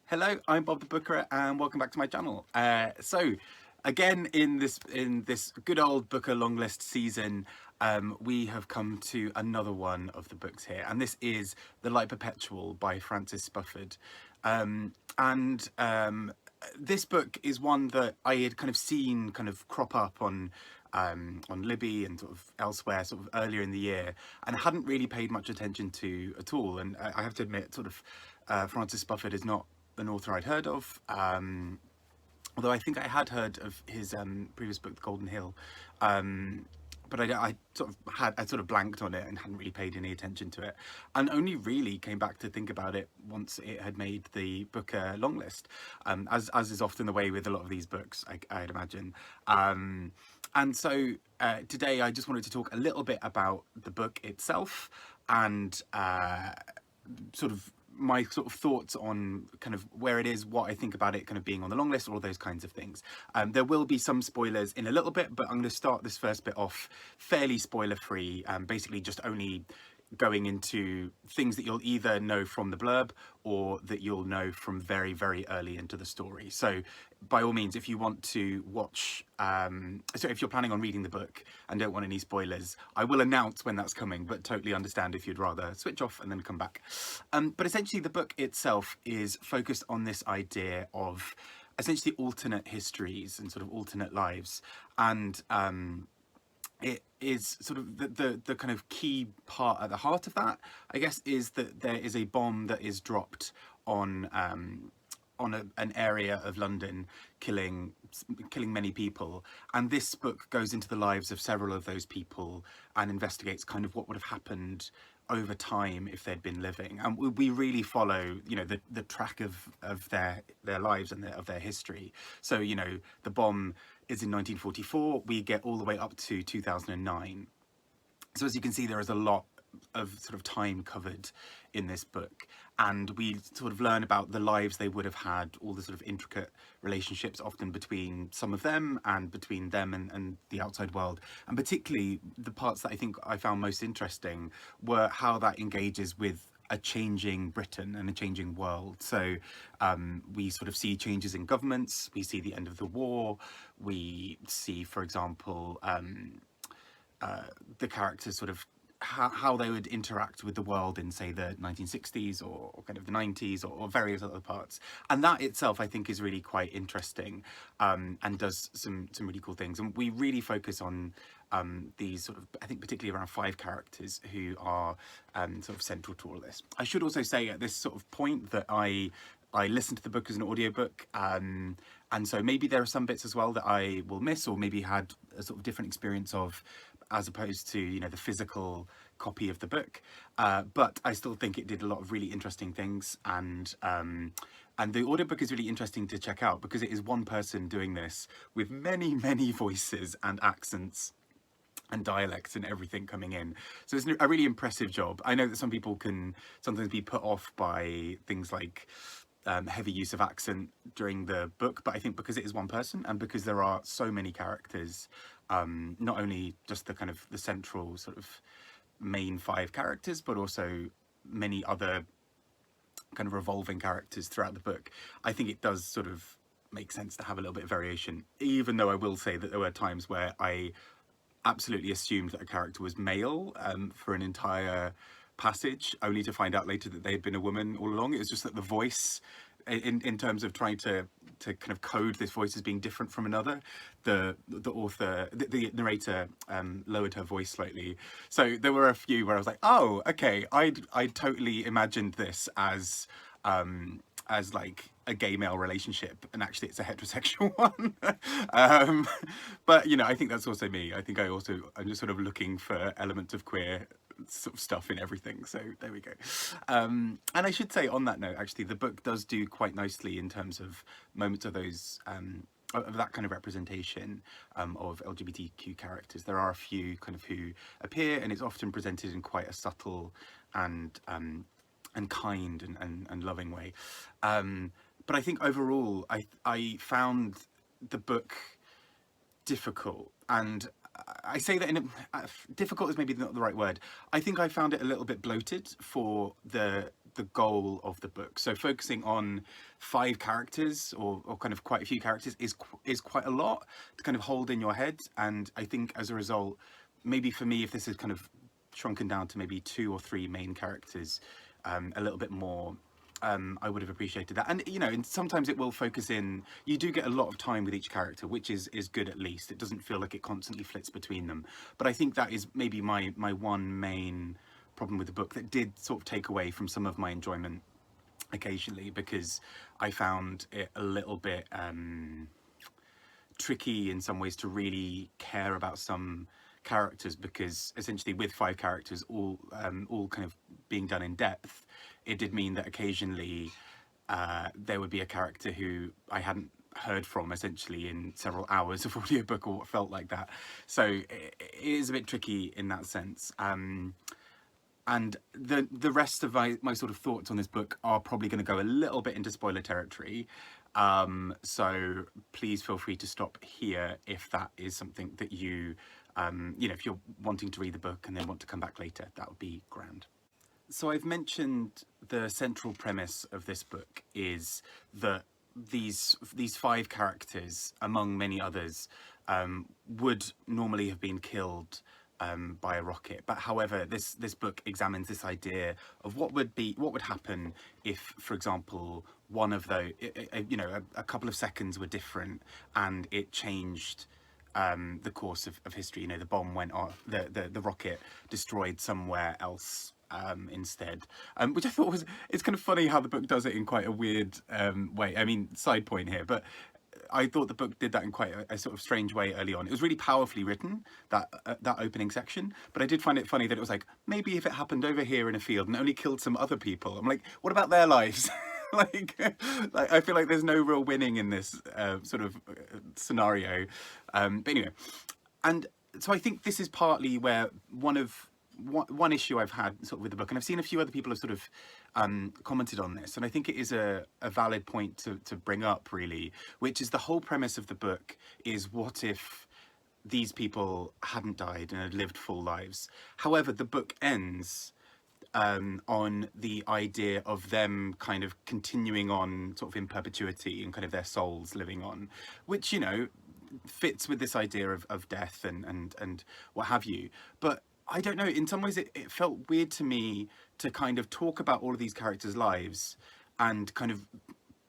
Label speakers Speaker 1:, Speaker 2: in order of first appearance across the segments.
Speaker 1: Hello, I'm Bob the Booker, and welcome back to my channel. Again in this good old Booker Longlist season, we have come to another one of the books here, and this is The Light Perpetual by Francis Spufford. This book is one that I had kind of seen kind of crop up on Libby and sort of elsewhere sort of earlier in the year, and hadn't really paid much attention to at all. And I have to admit, sort of Francis Spufford is not an author I'd heard of, although I think I had heard of his previous book, The Golden Hill, but I sort of blanked on it and hadn't really paid any attention to it, and only really came back to think about it once it had made the Booker Longlist, as is often the way with a lot of these books, I'd imagine. Today I just wanted to talk a little bit about the book itself and sort of my sort of thoughts on kind of where it is, what I think about it kind of being on the long list, all those kinds of things. There will be some spoilers in a little bit, but I'm going to start this first bit off fairly spoiler free, basically just only going into things that you'll either know from the blurb or that you'll know from very, very early into the story. So by all means, if you want to watch, so if you're planning on reading the book and don't want any spoilers, I will announce when that's coming, but totally understand if you'd rather switch off and then come back. But essentially the book itself is focused on this idea of essentially alternate histories and sort of alternate lives. And it is sort of the kind of key part at the heart of that, I guess, is that there is a bomb that is dropped on an area of London, killing many people, and this book goes into the lives of several of those people and investigates kind of what would have happened over time if they'd been living, and we really follow, you know, the track of their lives and of their history. So, you know, the bomb is in 1944, we get all the way up to 2009. So as you can see, there is a lot of sort of time covered in this book, and we sort of learn about the lives they would have had, all the sort of intricate relationships often between some of them and between them and the outside world. And particularly the parts that I think I found most interesting were how that engages with a changing Britain and a changing world. So we sort of see changes in governments, we see the end of the war, we see, for example, the characters sort of how they would interact with the world in, say, the 1960s or kind of the 90s or various other parts. And that itself, I think, is really quite interesting, and does some really cool things. And we really focus on these sort of, I think, particularly around 5 characters who are sort of central to all this. I should also say at this sort of point that I listened to the book as an audiobook, and so maybe there are some bits as well that I will miss, or maybe had a sort of different experience of, as opposed to, you know, the physical copy of the book. But I still think it did a lot of really interesting things, and the audiobook is really interesting to check out because it is one person doing this with many, many voices and accents and dialects and everything coming in. So it's a really impressive job. I know that some people can sometimes be put off by things like heavy use of accent during the book, but I think because it is one person and because there are so many characters, not only just the kind of the central sort of main 5 characters, but also many other kind of revolving characters throughout the book, I think it does sort of make sense to have a little bit of variation, even though I will say that there were times where I absolutely assumed that a character was male for an entire passage, only to find out later that they had been a woman all along. It was just that the voice, in terms of trying to kind of code this voice as being different from another, the narrator lowered her voice slightly. So there were a few where I was like, oh, okay, I totally imagined this as like a gay male relationship, and actually it's a heterosexual one. But you know, I think that's also me. I think I'm just sort of looking for elements of queer sort of stuff in everything, so there we go. And I should say on that note, actually, the book does do quite nicely in terms of moments of those of that kind of representation of LGBTQ characters. There are a few kind of who appear, and it's often presented in quite a subtle and kind and loving way. But I think overall, I found the book difficult, and I say that difficult is maybe not the right word. I think I found it a little bit bloated for the the goal of the book. So focusing on 5 characters, or kind of quite a few characters, is quite a lot to kind of hold in your head. And I think as a result, maybe for me, if this is kind of shrunken down to maybe 2 or 3 main characters, a little bit more, I would have appreciated that. And you know, and sometimes it will focus in. You do get a lot of time with each character, which is good at least. It doesn't feel like it constantly flits between them. But I think that is maybe my one main problem with the book that did sort of take away from some of my enjoyment occasionally, because I found it a little bit tricky in some ways to really care about some characters, because essentially with 5 characters all kind of being done in depth, it did mean that occasionally there would be a character who I hadn't heard from essentially in several hours of audiobook, or what felt like that. So it is a bit tricky in that sense. And the rest of my sort of thoughts on this book are probably going to go a little bit into spoiler territory. So please feel free to stop here if that is something that you know, if you're wanting to read the book and then want to come back later, that would be grand. So I've mentioned the central premise of this book is that these 5 characters, among many others, would normally have been killed by a rocket. But however, this book examines this idea of what would happen if, for example, one of those, you know, a couple of seconds were different and it changed the course of history. You know, the bomb went off, the rocket destroyed somewhere else instead, which I thought it's kind of funny how the book does it in quite a weird way. I mean, side point here, but I thought the book did that in quite a sort of strange way early on. It was really powerfully written, that opening section, but I did find it funny that it was like, maybe if it happened over here in a field and only killed some other people, I'm like, what about their lives? like I feel like there's no real winning in this sort of scenario. But anyway, and so I think this is partly where one issue I've had sort of with the book, and I've seen a few other people have sort of commented on this, and I think it is a valid point to bring up, really, which is the whole premise of the book is, what if these people hadn't died and had lived full lives? However, the book ends on the idea of them kind of continuing on sort of in perpetuity and kind of their souls living on, which, you know, fits with this idea of death and what have you. But I don't know, in some ways it felt weird to me to kind of talk about all of these characters' lives and kind of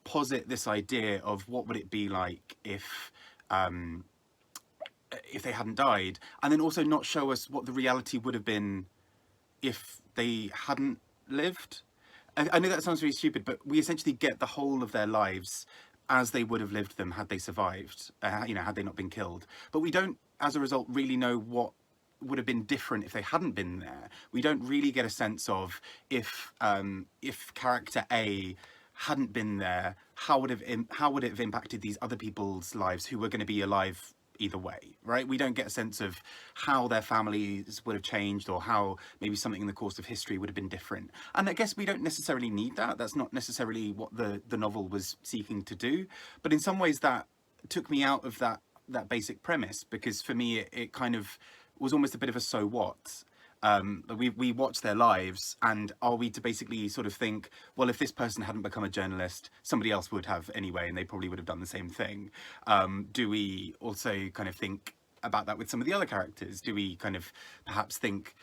Speaker 1: posit this idea of what would it be like if they hadn't died, and then also not show us what the reality would have been if they hadn't lived. I know that sounds really stupid, but we essentially get the whole of their lives as they would have lived them had they survived, you know, had they not been killed. But we don't, as a result, really know what would have been different if they hadn't been there. We don't really get a sense of if character A hadn't been there, how would it have impacted these other people's lives who were going to be alive either way, right? We don't get a sense of how their families would have changed, or how maybe something in the course of history would have been different. And I guess we don't necessarily need that. That's not necessarily what the novel was seeking to do. But in some ways that took me out of that basic premise, because for me it kind of was almost a bit of a so what. We watch their lives, and are we to basically sort of think, well, if this person hadn't become a journalist, somebody else would have anyway, and they probably would have done the same thing? Do we also kind of think about that with some of the other characters? Do we kind of perhaps think,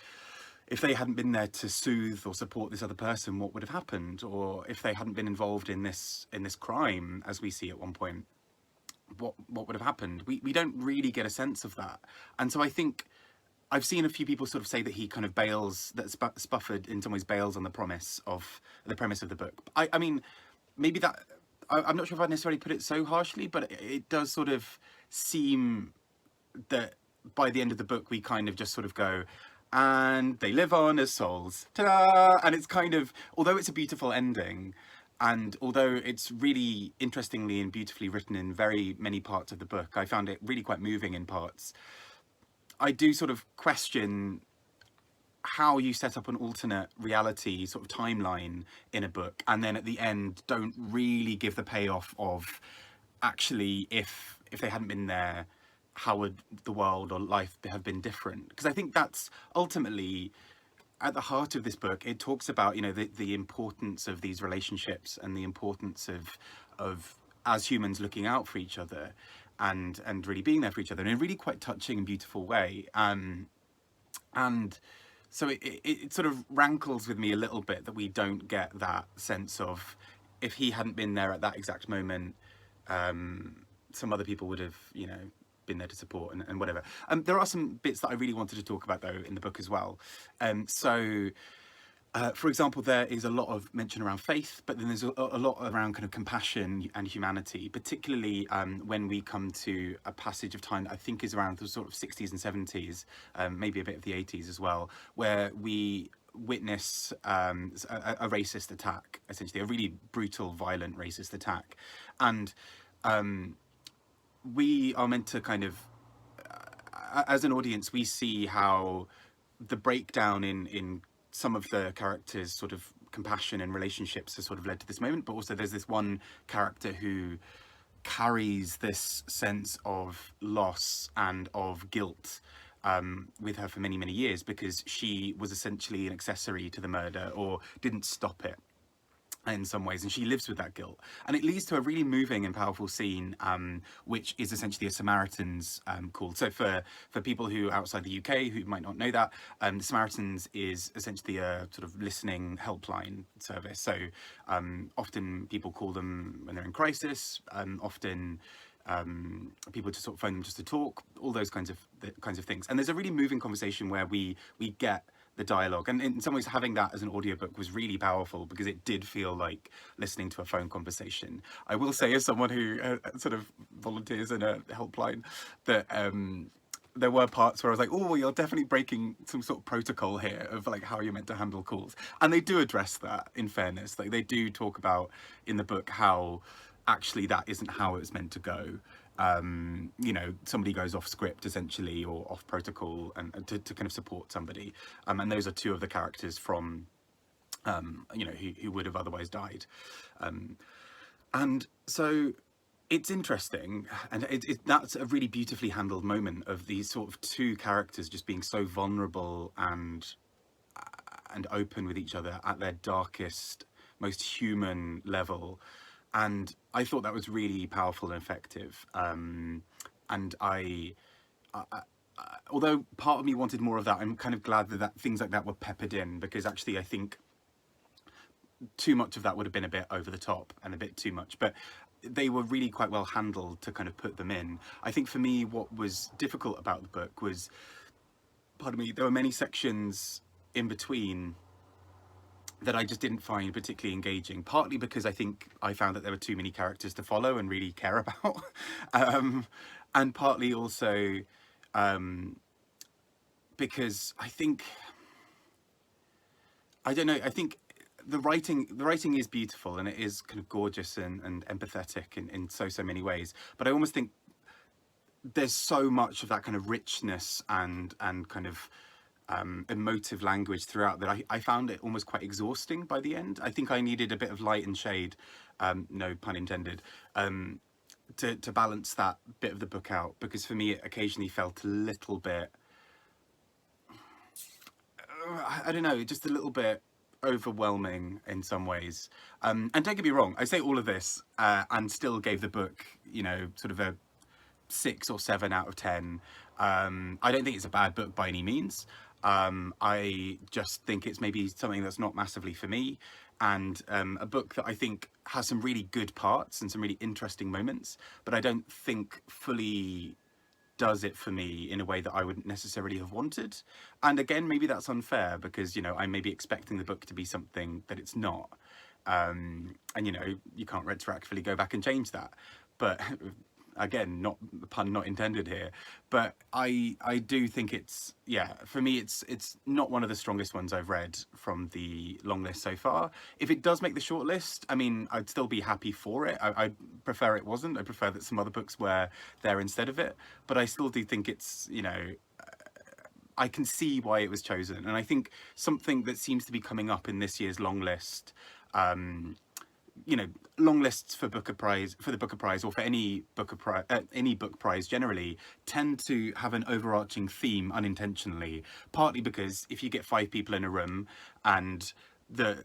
Speaker 1: if they hadn't been there to soothe or support this other person, what would have happened? Or if they hadn't been involved in this crime, as we see at one point, what would have happened? We don't really get a sense of that. And so I think I've seen a few people sort of say that he kind of bails, that Spufford in some ways bails on the premise of the book. I mean, maybe that, I'm not sure if I'd necessarily put it so harshly, but it does sort of seem that by the end of the book we kind of just sort of go, and they live on as souls, ta-da! And it's kind of, although it's a beautiful ending, and although it's really interestingly and beautifully written in very many parts of the book, I found it really quite moving in parts. I do sort of question how you set up an alternate reality sort of timeline in a book, and then at the end don't really give the payoff of, actually, if they hadn't been there, how would the world or life have been different? Because I think that's ultimately, at the heart of this book, it talks about, you know, the importance of these relationships and the importance of as humans looking out for each other and really being there for each other in a really quite touching and beautiful way. And so it sort of rankles with me a little bit that we don't get that sense of, if he hadn't been there at that exact moment, some other people would have, you know, been there to support and whatever. There are some bits that I really wanted to talk about though in the book as well. For example, there is a lot of mention around faith, but then there's a lot around kind of compassion and humanity, particularly when we come to a passage of time that I think is around the sort of 60s and 70s, maybe a bit of the 80s as well, where we witness a racist attack, essentially a really brutal, violent racist attack. And we are meant to kind of, as an audience, we see how the breakdown in some of the characters' sort of compassion and relationships has sort of led to this moment, but also there's this one character who carries this sense of loss and of guilt with her for many, many years, because she was essentially an accessory to the murder or didn't stop it in some ways, and she lives with that guilt, and it leads to a really moving and powerful scene, which is essentially a Samaritans call. So for people who are outside the UK who might not know that, the Samaritans is essentially a sort of listening helpline service. So often people call them when they're in crisis, often people just sort of phone them just to talk, all those kinds of things. And there's a really moving conversation where we get the dialogue, and in some ways having that as an audiobook was really powerful, because it did feel like listening to a phone conversation. I will say, as someone who sort of volunteers in a helpline, that there were parts where I was like, oh, you're definitely breaking some sort of protocol here of like how you're meant to handle calls. And they do address that, in fairness. Like, they do talk about in the book how actually that isn't how it was meant to go. You know, somebody goes off script essentially, or off protocol, and to kind of support somebody, and those are two of the characters from you know, who would have otherwise died. And so it's interesting, and that's a really beautifully handled moment of these sort of two characters just being so vulnerable and open with each other at their darkest, most human level. And I thought that was really powerful and effective. And I although part of me wanted more of that, I'm kind of glad that things like that were peppered in, because actually I think too much of that would have been a bit over the top and a bit too much. But they were really quite well handled to kind of put them in. I think for me, what was difficult about the book was, pardon me, there were many sections in between that I just didn't find particularly engaging, partly because I think I found that there were too many characters to follow and really care about, and partly also because I think, I don't know, I think the writing is beautiful, and it is kind of gorgeous and empathetic in so many ways, but I almost think there's so much of that kind of richness and kind of emotive language throughout that I found it almost quite exhausting by the end. I think I needed a bit of light and shade, no pun intended, to balance that bit of the book out, because for me it occasionally felt a little bit, I don't know, just a little bit overwhelming in some ways. And don't get me wrong, I say all of this and still gave the book, you know, sort of a 6 or 7 out of 10. I don't think it's a bad book by any means. I just think it's maybe something that's not massively for me, and a book that I think has some really good parts and some really interesting moments, but I don't think fully does it for me in a way that I wouldn't necessarily have wanted. And again, maybe that's unfair, because, you know, I may be expecting the book to be something that it's not. And, you know, you can't retroactively go back and change that. But again, not pun not intended here, but I do think it's, yeah, for me it's not one of the strongest ones I've read from the long list so far. If it does make the short list, I mean, I'd still be happy for it. I prefer it wasn't. I prefer that some other books were there instead of it, but I still do think it's, you know, I can see why it was chosen. And I think something that seems to be coming up in this year's long list, you know, long lists for Booker Prize, for the Booker Prize, or for any book prize generally, tend to have an overarching theme unintentionally. Partly because if you get five people in a room and the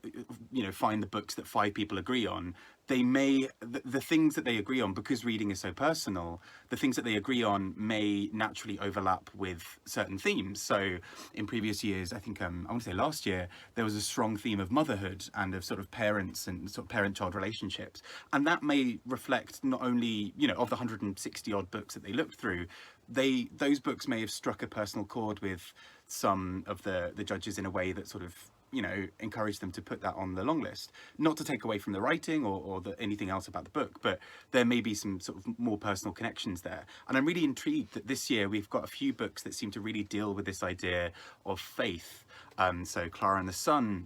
Speaker 1: find the books that five people agree on, they may the things that they agree on, because reading is so personal, the things that they agree on may naturally overlap with certain themes. So in previous years, I think I want to say last year, there was a strong theme of motherhood and of sort of parents and sort of parent-child relationships, and that may reflect not only, of the 160 odd books that they looked through, those books may have struck a personal chord with some of the judges in a way that sort of encourage them to put that on the long list. Not to take away from the writing or anything else about the book, but there may be some sort of more personal connections there. And I'm really intrigued that this year we've got a few books that seem to really deal with this idea of faith. So Clara and the Sun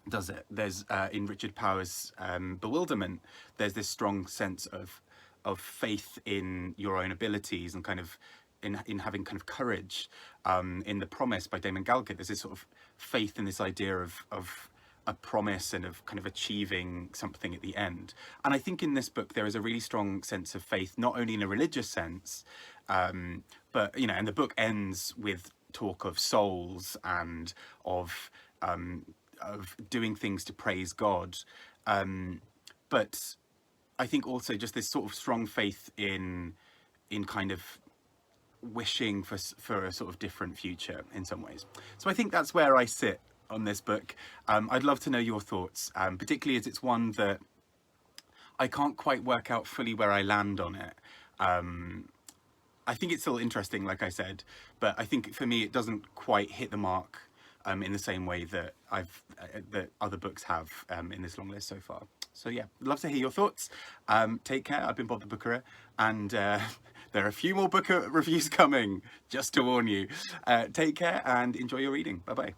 Speaker 1: does it. There's in Richard Powers' Bewilderment, there's this strong sense of faith in your own abilities and kind of in having kind of courage. In The Promise by Damon Galgut, there's this sort of faith in this idea of a promise and of kind of achieving something at the end. And I think in this book there is a really strong sense of faith, not only in a religious sense, but and the book ends with talk of souls and of doing things to praise God. But I think also just this sort of strong faith in kind of wishing for a sort of different future in some ways. So I think that's where I sit on this book. I'd love to know your thoughts, particularly as it's one that I can't quite work out fully where I land on it. I think it's still interesting, like I said, but I think for me it doesn't quite hit the mark in the same way that that other books have in this long list so far. So yeah, love to hear your thoughts. Take care. I've been Bob the Bookerer, and there are a few more Booker reviews coming, just to warn you. Take care and enjoy your reading. Bye bye.